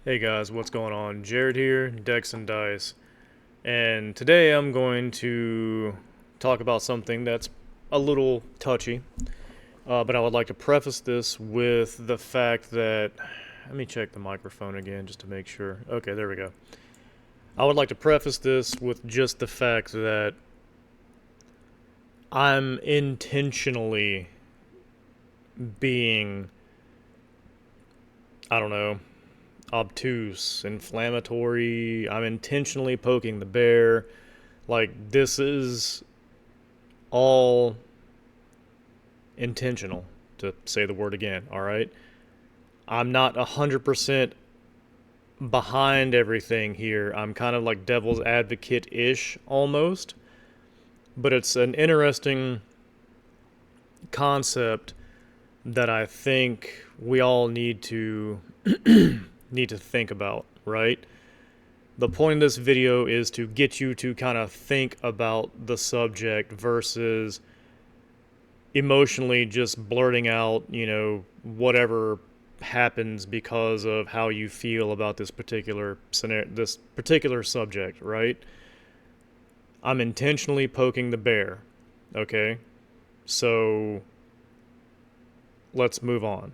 Hey guys, what's going on? Jared here, Dex and Dice, and today I'm going to talk about something that's a little touchy, but I would like to preface this with the fact that. Let me check the microphone again just to make sure. Okay, there we go. I would like to preface this with just the fact that I'm intentionally being, I don't know, obtuse, inflammatory. I'm intentionally poking the bear. Like, this is all intentional, to say the word again, all right? I'm not 100% behind everything here. I'm kind of like devil's advocate ish almost, but it's an interesting concept that I think we all need to think about, right? The point of this video is to get you to kind of think about the subject versus emotionally just blurting out, whatever happens because of how you feel about this particular scenario, this particular subject, right? I'm intentionally poking the bear, okay? So let's move on.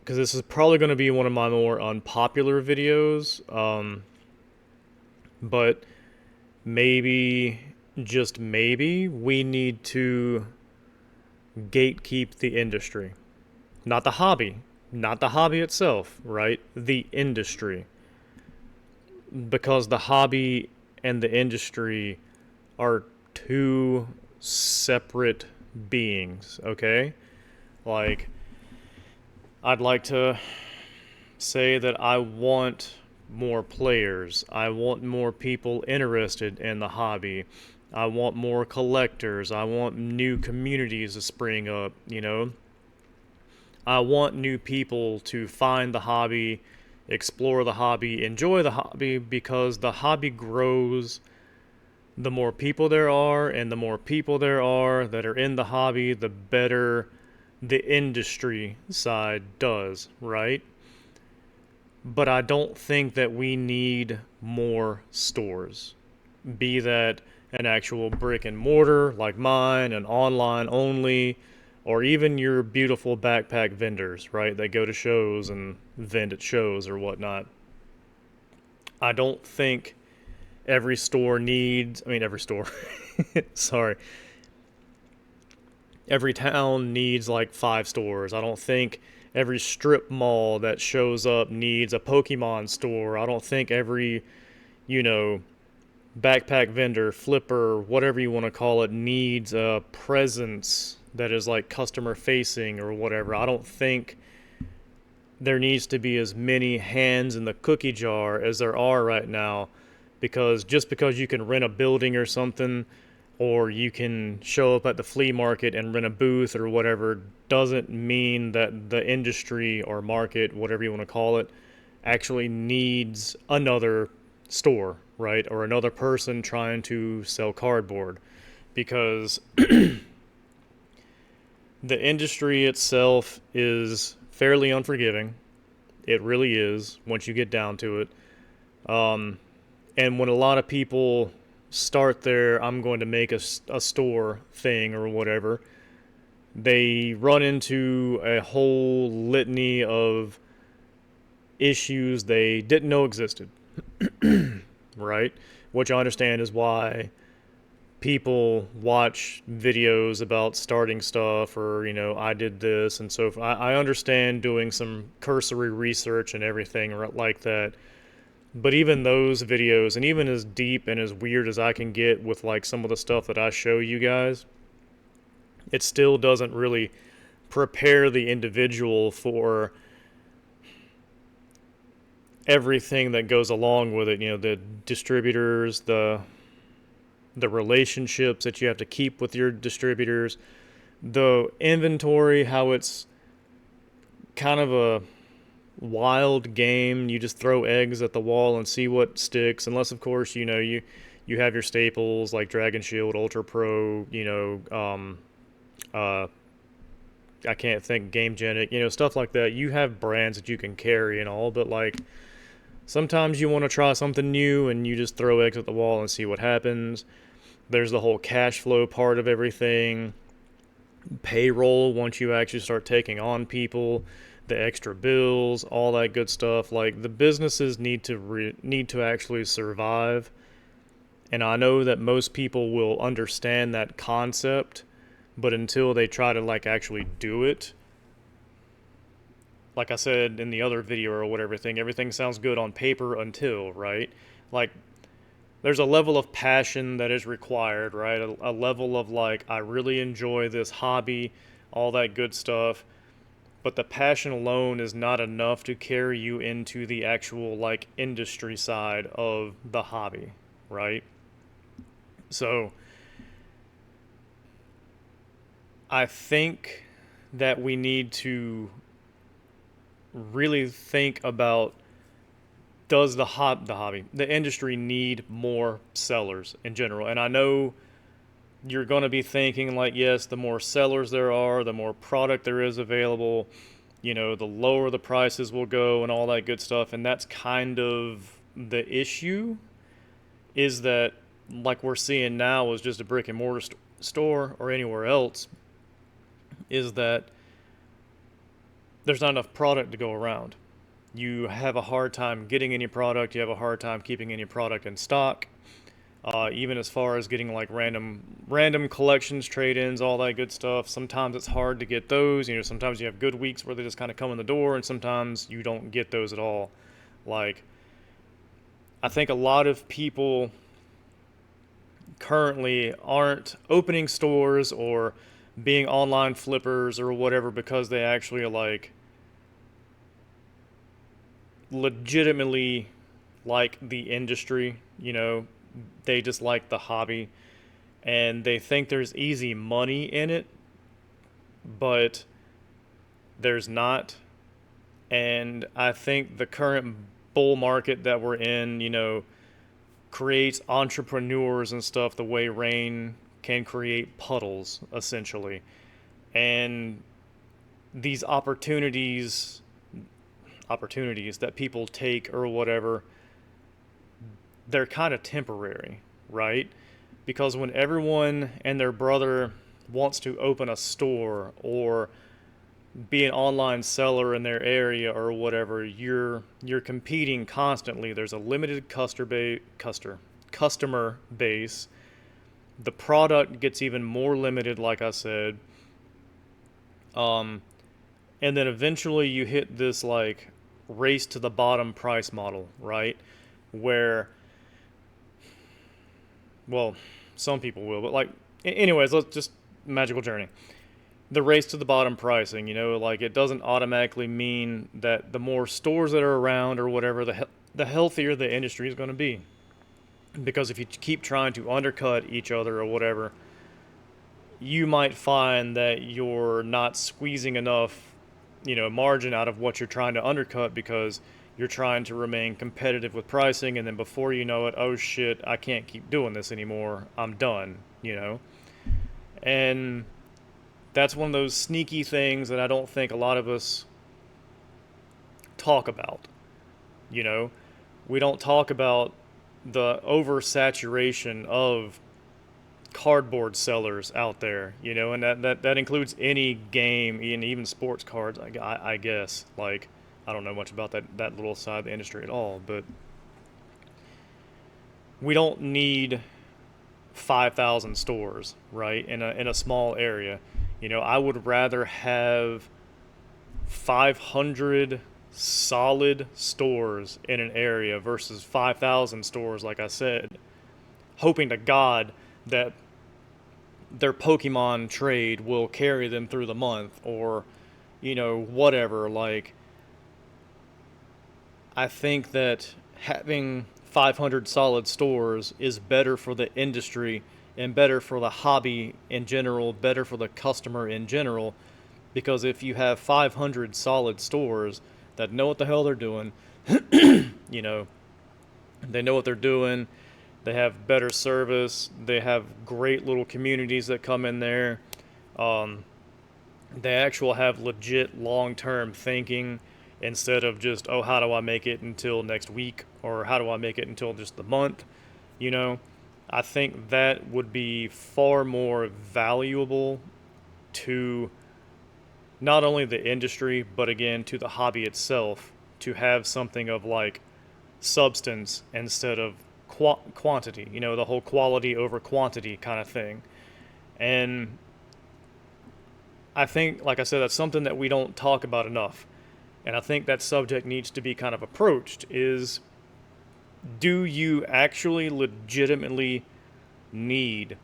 Because this is probably going to be one of my more unpopular videos, but maybe, just maybe, we need to gatekeep the industry. Not the hobby, not the hobby itself, right? The industry. Because the hobby and the industry are two separate beings, okay? Like, I'd like to say that I want more players. I want more people interested in the hobby. I want more collectors. I want new communities to spring up, you know? I want new people to find the hobby, explore the hobby, enjoy the hobby because the hobby grows the more people there are, and the more people there are that are in the hobby, the better the industry side does, right? But I don't think that we need more stores. Be that an actual brick and mortar like mine, an online only, or even your beautiful backpack vendors, right? That go to shows and vend at shows or whatnot. I don't think every store needs, I mean, every store, sorry, every town needs like 5 stores. I don't think every strip mall that shows up needs a Pokemon store. I don't think every, you know, backpack vendor, flipper, whatever you want to call it, needs a presence that is like customer facing or whatever. I don't think there needs to be as many hands in the cookie jar as there are right now, because just because you can rent a building or something, or you can show up at the flea market and rent a booth or whatever, doesn't mean that the industry or market, whatever you want to call it, actually needs another store, right? Or another person trying to sell cardboard. Because the industry itself is fairly unforgiving. It really is once you get down to it. And when a lot of people start their I'm going to make a store thing or whatever, they run into a whole litany of issues they didn't know existed, right? Which I understand is why people watch videos about starting stuff, or, I did this and so I understand doing some cursory research and everything like that. But even those videos, and even as deep and as weird as I can get with like some of the stuff that I show you guys, it still doesn't really prepare the individual for everything that goes along with it. The distributors, the relationships that you have to keep with your distributors, the inventory, how it's kind of a wild game. You just throw eggs at the wall and see what sticks, unless of course you have your staples like Dragon Shield, Ultra Pro, uh, I can't think GameGenic, stuff like that. You have brands that you can carry and all, but like sometimes you want to try something new and you just throw eggs at the wall and see what happens. There's the whole cash flow part of everything, payroll once you actually start taking on people, the extra bills, all that good stuff. Like the businesses need to actually survive. And I know that most people will understand that concept, but until they try to like actually do it, like I said in the other video or whatever thing, everything sounds good on paper until, right? Like there's a level of passion that is required, right? A level of like, I really enjoy this hobby, all that good stuff. But the passion alone is not enough to carry you into the actual like industry side of the hobby, right? So I think that we need to really think about, does the industry need more sellers in general? And I know you're going to be thinking like, yes, the more sellers there are, the more product there is available, the lower the prices will go and all that good stuff. And that's kind of the issue, is that like we're seeing now is just a brick and mortar store or anywhere else, is that there's not enough product to go around. You have a hard time getting any product. You have a hard time keeping any product in stock. Even as far as getting like random collections, trade-ins, all that good stuff. Sometimes it's hard to get those. Sometimes you have good weeks where they just kind of come in the door, and sometimes you don't get those at all. Like, I think a lot of people currently aren't opening stores or being online flippers or whatever because they actually are like legitimately like the industry, they just like the hobby and they think there's easy money in it, but there's not. And I think the current bull market that we're in, creates entrepreneurs and stuff the way rain can create puddles, essentially. And these opportunities that people take or whatever, they're kind of temporary, right? Because when everyone and their brother wants to open a store or be an online seller in their area or whatever, you're competing constantly. There's a limited customer base. The product gets even more limited, like I said. And then eventually you hit this like race to the bottom price model, right? Where, well, some people will, but like, anyways, let's just magical journey. The race to the bottom pricing, like it doesn't automatically mean that the more stores that are around or whatever, the healthier the industry is going to be. Because if you keep trying to undercut each other or whatever, you might find that you're not squeezing enough, margin out of what you're trying to undercut because you're trying to remain competitive with pricing, and then before you know it, oh shit, I can't keep doing this anymore. I'm done, And that's one of those sneaky things that I don't think a lot of us talk about. We don't talk about the oversaturation of cardboard sellers out there, and that includes any game and even sports cards, I guess. Like, I don't know much about that little side of the industry at all, but we don't need 5,000 stores, right, in a small area. I would rather have 500 solid stores in an area versus 5,000 stores, like I said, hoping to God that their Pokemon trade will carry them through the month or, whatever. Like, I think that having 500 solid stores is better for the industry and better for the hobby in general, better for the customer in general, because if you have 500 solid stores that know what the hell they're doing, you know, they know what they're doing, they have better service, they have great little communities that come in there, They actually have legit long-term thinking instead of just, oh, how do I make it until next week, or how do I make it until just the month, you know? I think that would be far more valuable to not only the industry, but again to the hobby itself, to have something of like substance instead of quantity, the whole quality over quantity kind of thing. And I think, like I said, that's something that we don't talk about enough. And I think that subject needs to be kind of approached is, do you actually legitimately need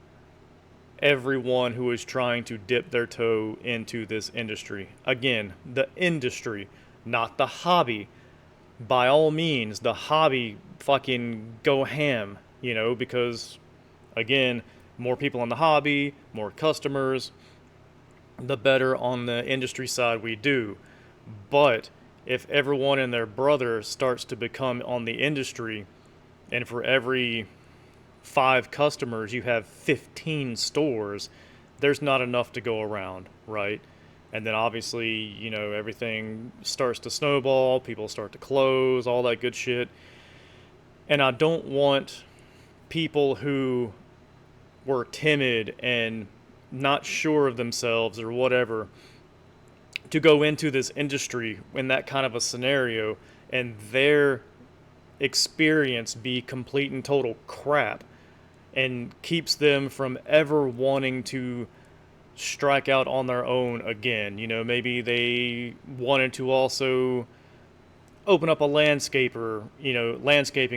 everyone who is trying to dip their toe into this industry? Again, the industry, not the hobby. By all means, the hobby, fucking go ham, because again, more people in the hobby, more customers, the better on the industry side we do. But if everyone and their brother starts to become on the industry, and for every 5 customers you have 15 stores, there's not enough to go around, right? And then obviously, everything starts to snowball, people start to close, all that good shit. And I don't want people who were timid and not sure of themselves or whatever to go into this industry in that kind of a scenario and their experience be complete and total crap, and keeps them from ever wanting to strike out on their own again. Maybe they wanted to also open up a landscaping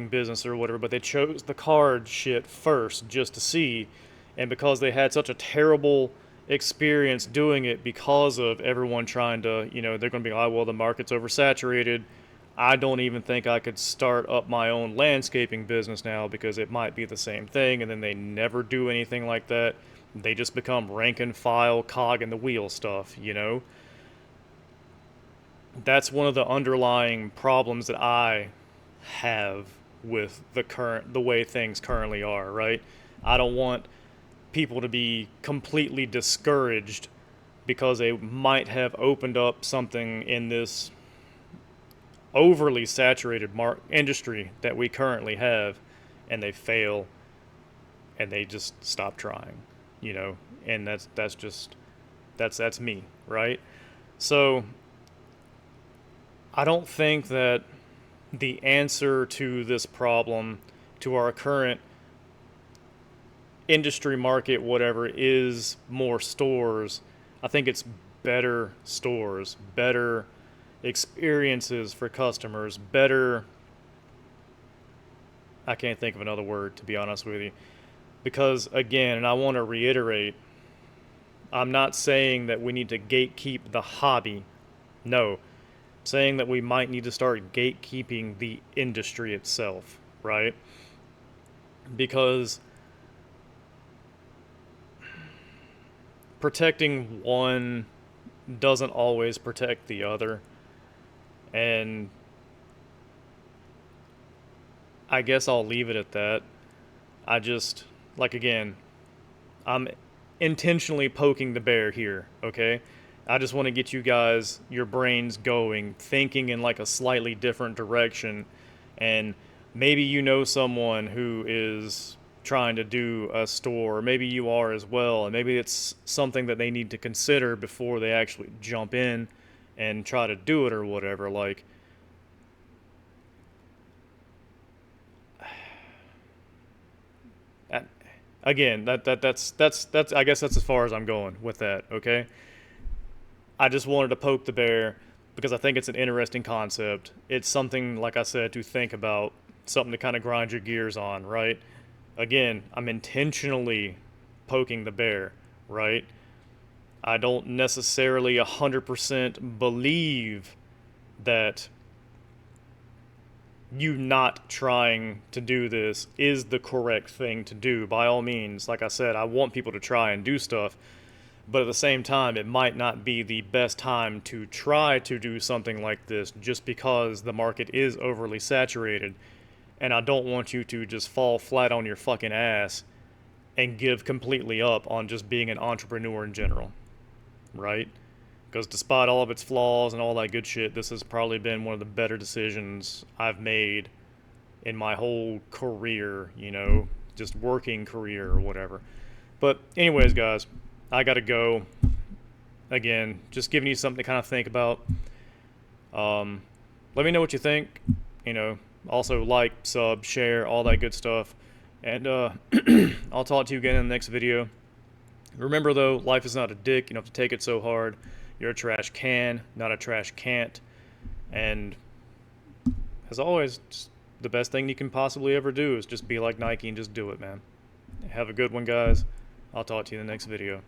business or whatever, but they chose the card shit first just to see. And because they had such a terrible experience doing it because of everyone trying to, they're going to be like, well, the market's oversaturated. I don't even think I could start up my own landscaping business now because it might be the same thing. And then they never do anything like that. They just become rank and file, cog in the wheel stuff. That's one of the underlying problems that I have with the way things currently are, right? I don't want people to be completely discouraged because they might have opened up something in this overly saturated industry that we currently have, and they fail and they just stop trying, and that's me, right? So I don't think that the answer to this problem, to our current industry market, whatever, is more stores. I think it's better stores, better experiences for customers, better. I can't think of another word, to be honest with you. Because, again, and I want to reiterate, I'm not saying that we need to gatekeep the hobby. No. I'm saying that we might need to start gatekeeping the industry itself, right? Because protecting one doesn't always protect the other. And I guess I'll leave it at that. I just, like, again, I'm intentionally poking the bear here, okay? I just want to get you guys, your brains going, thinking in like a slightly different direction. And maybe you know someone who is trying to do a store, or maybe you are as well, and maybe it's something that they need to consider before they actually jump in and try to do it or whatever. Like, again, that's I guess that's as far as I'm going with that, okay? I just wanted to poke the bear because I think it's an interesting concept. It's something, like I said, to think about, something to kind of grind your gears on, right? Again, I'm intentionally poking the bear, right? I don't necessarily 100% believe that you not trying to do this is the correct thing to do. By all means, like I said, I want people to try and do stuff, but at the same time, it might not be the best time to try to do something like this just because the market is overly saturated. And I don't want you to just fall flat on your fucking ass and give completely up on just being an entrepreneur in general, right? Because despite all of its flaws and all that good shit, this has probably been one of the better decisions I've made in my whole career, you know, just working career or whatever. But anyways, guys, I gotta go. Again, just giving you something to kind of think about. Let me know what you think. You know, also like, sub, share, all that good stuff. And I'll talk to you again in the next video. Remember though, life is not a dick. You don't have to take it so hard. You're a trash can, not a trash can't. And as always, just the best thing you can possibly ever do is just be like Nike and just do it, man. Have a good one, guys. I'll talk to you in the next video.